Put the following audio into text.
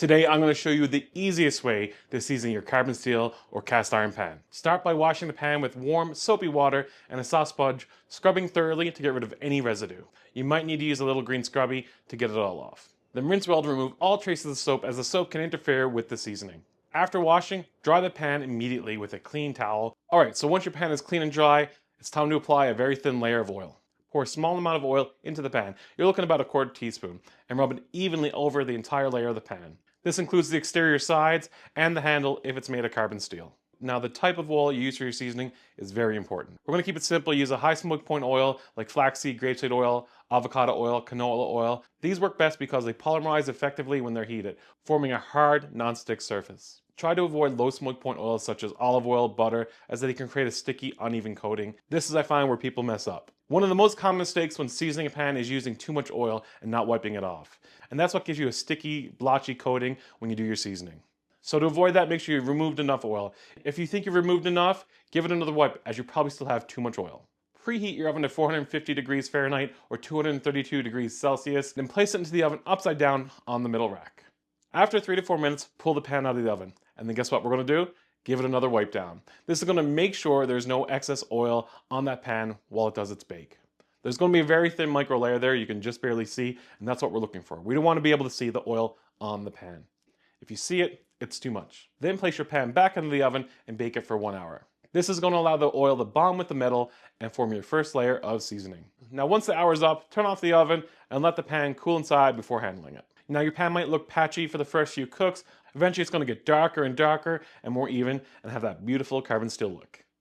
Today I'm going to show you the easiest way to season your carbon steel or cast iron pan. Start by washing the pan with warm soapy water and a soft sponge, scrubbing thoroughly to get rid of any residue. You might need to use a little green scrubby to get it all off. Then rinse well to remove all traces of soap, as the soap can interfere with the seasoning. After washing, dry the pan immediately with a clean towel. Alright, so once your pan is clean and dry, it's time to apply a very thin layer of oil. Pour a small amount of oil into the pan. You're looking about a quarter teaspoon, and rub it evenly over the entire layer of the pan. This includes the exterior sides and the handle if it's made of carbon steel. Now, the type of oil you use for your seasoning is very important. We're going to keep it simple. Use a high smoke point oil like flaxseed, grapeseed oil, avocado oil, canola oil. These work best because they polymerize effectively when they're heated, forming a hard, non-stick surface. Try to avoid low smoke point oils such as olive oil, butter, as they can create a sticky, uneven coating. This is, I find, where people mess up. One of the most common mistakes when seasoning a pan is using too much oil and not wiping it off. And that's what gives you a sticky, blotchy coating when you do your seasoning. So to avoid that, make sure you've removed enough oil. If you think you've removed enough, give it another wipe, as you probably still have too much oil. Preheat your oven to 450 degrees Fahrenheit or 232 degrees Celsius, then place it into the oven upside down on the middle rack. After 3 to 4 minutes, pull the pan out of the oven. And then guess what we're going to do? Give it another wipe down. This is going to make sure there's no excess oil on that pan while it does its bake. There's going to be a very thin micro layer there you can just barely see, and that's what we're looking for. We don't want to be able to see the oil on the pan. If you see it, it's too much. Then place your pan back into the oven and bake it for 1 hour. This is going to allow the oil to bond with the metal and form your first layer of seasoning. Now, once the hour's up, turn off the oven and let the pan cool inside before handling it. Now, your pan might look patchy for the first few cooks. Eventually, it's going to get darker and darker and more even and have that beautiful carbon steel look.